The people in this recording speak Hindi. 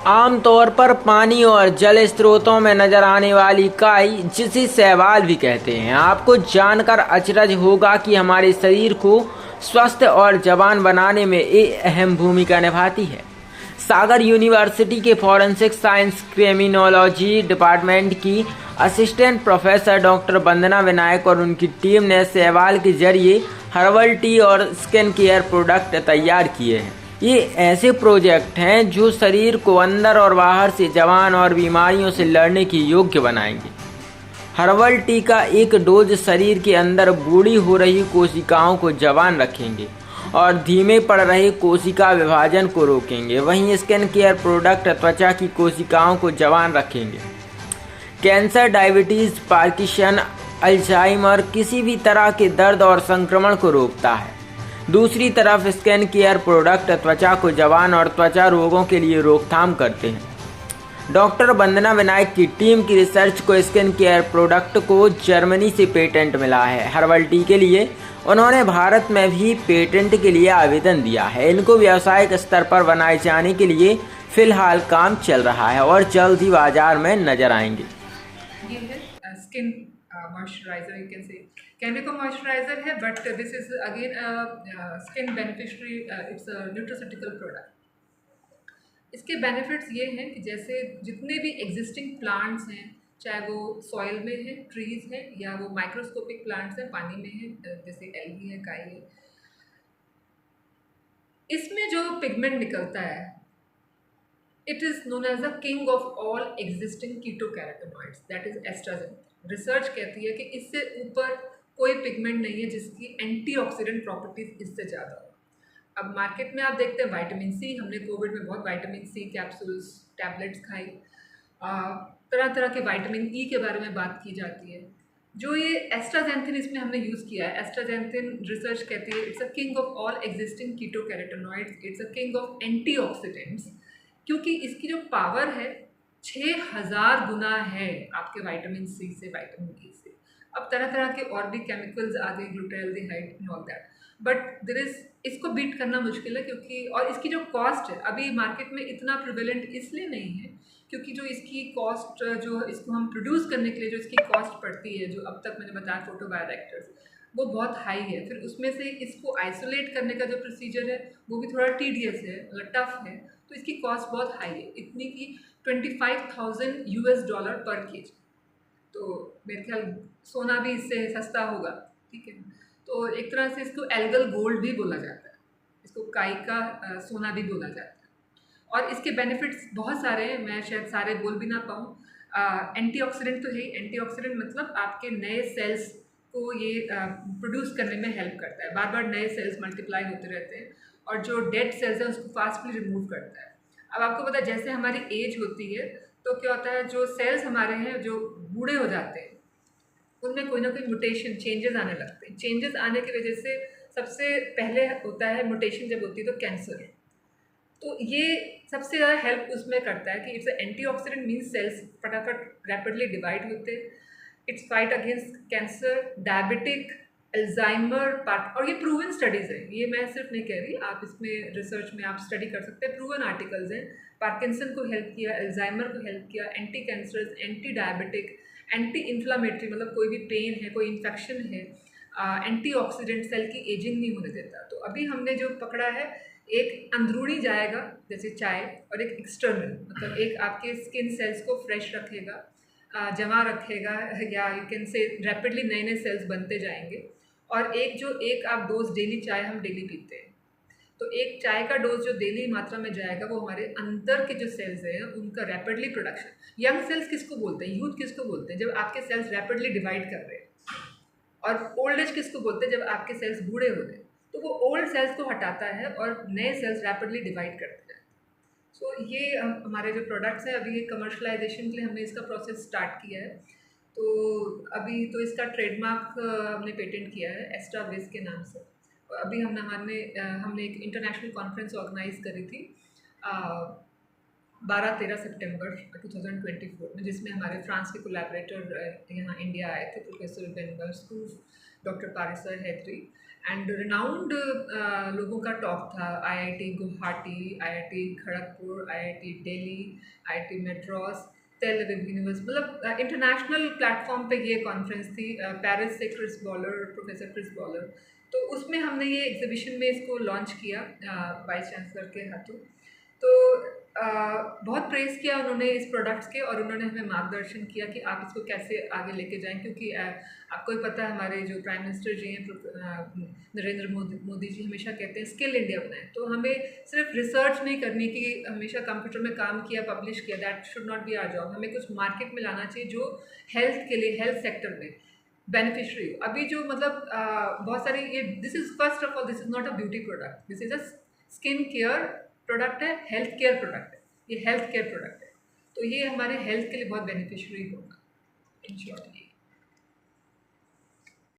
आमतौर पर पानी और जल स्रोतों में नजर आने वाली काई, जिसे शैवाल भी कहते हैं, आपको जानकर अचरज होगा कि हमारे शरीर को स्वस्थ और जवान बनाने में एक अहम भूमिका निभाती है। सागर यूनिवर्सिटी के फॉरेंसिक साइंस क्रिमिनोलॉजी डिपार्टमेंट की असिस्टेंट प्रोफेसर डॉक्टर वंदना विनायक और उनकी टीम ने शैवाल के जरिए हर्बल टी और स्किन केयर प्रोडक्ट तैयार किए हैं। ये ऐसे प्रोजेक्ट हैं जो शरीर को अंदर और बाहर से जवान और बीमारियों से लड़ने की योग्य बनाएंगे। हर्बल टी का एक डोज शरीर के अंदर बूढ़ी हो रही कोशिकाओं को जवान रखेंगे और धीमे पड़ रहे कोशिका विभाजन को रोकेंगे। वहीं स्किन केयर प्रोडक्ट त्वचा की कोशिकाओं को जवान रखेंगे। कैंसर, डायबिटीज, पार्किंसन, अल्जाइमर किसी भी तरह के दर्द और संक्रमण को रोकता है। दूसरी तरफ स्किन केयर प्रोडक्ट त्वचा को जवान और त्वचा रोगों के लिए रोकथाम करते हैं। डॉक्टर वंदना विनायक की टीम की रिसर्च को स्किन केयर प्रोडक्ट को जर्मनी से पेटेंट मिला है। हर्बल टी के लिए उन्होंने भारत में भी पेटेंट के लिए आवेदन दिया है। इनको व्यावसायिक स्तर पर बनाए जाने के लिए फिलहाल काम चल रहा है और जल्द ही बाजार में नजर आएंगे। ये है skin moisturiser, you can say chemical moisturiser है, but this is again skin beneficiary, it's a nutraceutical product. इसके बेनिफिट्स ये हैं कि जैसे जितने भी एग्जिस्टिंग प्लांट्स हैं, चाहे वो सॉइल में है, ट्रीज हैं, या वो माइक्रोस्कोपिक प्लांट्स हैं, पानी में है, जैसे एल्गी है, काई है, इसमें जो पिगमेंट निकलता है, it is known as the king of all existing ketocarotenoids, that is astaxanthin. Research कहती है कि इससे ऊपर कोई पिगमेंट नहीं है जिसकी एंटीऑक्सीडेंट प्रॉपर्टीज इससे ज़्यादा हो। अब मार्केट में आप देखते हैं विटामिन सी, हमने कोविड में बहुत विटामिन सी कैप्सूल्स, टैबलेट्स खाई, तरह तरह के विटामिन ई के बारे में बात की जाती है। जो ये एस्ट्राजेंथिन इसमें हमने यूज़ किया है, एस्ट्राजेंथिन रिसर्च कहती है it's a king of all existing ketocarotenoids, it's a king of antioxidants, क्योंकि इसकी जो पावर है 6000 गुना है आपके विटामिन सी से, विटामिन ई से। अब तरह तरह के और भी केमिकल्स आ गए, glutaldehyde and all that, but there is, इसको बीट करना मुश्किल है, क्योंकि और इसकी जो कॉस्ट है अभी मार्केट में इतना प्रिवेलेंट इसलिए नहीं है क्योंकि जो इसकी कॉस्ट, जो इसको हम प्रोड्यूस करने के लिए जो इसकी कॉस्ट पड़ती है, जो अब तक मैंने बताया फोटोबायोरेक्टर्स, वो बहुत हाई है। फिर उसमें से इसको आइसोलेट करने का जो प्रोसीजर है वो भी थोड़ा टीडियस है, मतलब टफ है, तो इसकी कॉस्ट बहुत हाई है, इतनी कि $25,000 पर केजी। तो मेरे ख्याल सोना भी इससे सस्ता होगा, ठीक है। तो एक तरह से इसको एल्गल गोल्ड भी बोला जाता है, इसको काई का सोना भी बोला जाता है। और इसके बेनिफिट्स बहुत सारे हैं, मैं शायद सारे बोल भी ना पाऊँ। एंटीऑक्सीडेंट तो है, एंटीऑक्सीडेंट मतलब आपके नए सेल्स को ये प्रोड्यूस करने में हेल्प करता है, बार बार नए सेल्स मल्टीप्लाई होते रहते हैं, और जो डेड सेल्स हैं उसको फास्टली रिमूव करता है। अब आपको पता है जैसे हमारी एज होती है तो क्या होता है, जो सेल्स हमारे हैं जो बूढ़े हो जाते हैं उनमें कोई ना कोई म्यूटेशन, चेंजेस आने लगते हैं। चेंजेस आने की वजह से सबसे पहले होता है म्यूटेशन, जब होती है तो कैंसर। तो ये सबसे ज़्यादा हेल्प उसमें करता है कि इट्स एंटीऑक्सीडेंट, मीन्स सेल्स फटाफट रैपिडली डिवाइड होते, it's fight against cancer, diabetic, Alzheimer part. और ये प्रूवन स्टडीज़ है, ये मैं सिर्फ नहीं कह रही, आप इसमें रिसर्च में आप स्टडी कर सकते हैं, प्रूवन आर्टिकल्स हैं। पार्किंसन को हेल्प किया, अल्जाइमर को हेल्प किया, anti cancerous, anti diabetic, anti inflammatory, मतलब कोई भी पेन है, कोई इन्फेक्शन है, एंटीऑक्सीडेंट, सेल की एजिंग नहीं होने देता। तो अभी हमने जो पकड़ा है, एक अंदरूनी जाएगा जैसे चाय, और एक एक्सटर्नल, मतलब एक आपके स्किन सेल्स को फ्रेश रखेगा, जमा रखेगा, या यू कैन से रैपिडली नए नए सेल्स बनते जाएंगे। और एक जो एक आप डोज डेली, चाय हम डेली पीते हैं, तो एक चाय का डोज जो डेली मात्रा में जाएगा वो हमारे अंदर के जो सेल्स हैं उनका रैपिडली प्रोडक्शन। यंग सेल्स किसको बोलते हैं, यूथ किसको बोलते हैं, जब आपके सेल्स रैपिडली डिवाइड कर रहे हैं। और ओल्ड एज किसको बोलते हैं, जब आपके सेल्स बूढ़े हो रहे हैं। तो वो ओल्ड सेल्स को हटाता है और नए सेल्स रैपिडली डिवाइड करते हैं। सो ये हमारे जो प्रोडक्ट्स हैं, अभी ये कमर्शलाइजेशन के लिए हमने इसका प्रोसेस स्टार्ट किया है। तो अभी तो इसका ट्रेडमार्क हमने पेटेंट किया है एस्ट्राविज के नाम से। और अभी हमने एक इंटरनेशनल कॉन्फ्रेंस ऑर्गेनाइज करी थी 12-13 सितंबर 2024 में, जिसमें हमारे फ्रांस के कोलैबोरेटर यहाँ इंडिया आए थे, professor Ben Berskoof, doctor Parisar Haidari and renowned लोगों का टॉक था, IIT Guwahati, IIT Kharagpur, IIT Delhi, IIT Madras, Tel Aviv university, मतलब इंटरनेशनल प्लेटफॉर्म पे ये कॉन्फ्रेंस थी। पेरिस से Chris Bowler, professor Chris Bowler, तो उसमें हमने ये एग्जीबिशन में इसको लॉन्च किया वाइस चांसलर के हाथों। तो बहुत प्रेज़ किया उन्होंने इस प्रोडक्ट्स के, और उन्होंने हमें मार्गदर्शन किया कि आप इसको कैसे आगे लेके जाएं, क्योंकि आपको ही पता है हमारे जो प्राइम मिनिस्टर जी हैं नरेंद्र मोदी जी हमेशा कहते हैं स्किल इंडिया बनाएं। तो हमें सिर्फ रिसर्च नहीं करनी कि हमेशा कंप्यूटर में काम किया, पब्लिश किया, that should not be our job. हमें कुछ मार्केट में लाना चाहिए जो हेल्थ के लिए, हेल्थ सेक्टर में बेनिफिशरी। अभी जो मतलब बहुत सारी ये, this is first of all, this is not a beauty product, this is a skin care product है, हेल्थ केयर प्रोडक्ट है, ये हेल्थ केयर प्रोडक्ट है। तो ये हमारे हेल्थ के लिए बहुत बेनिफिशियरी होगा इन शॉर्ट।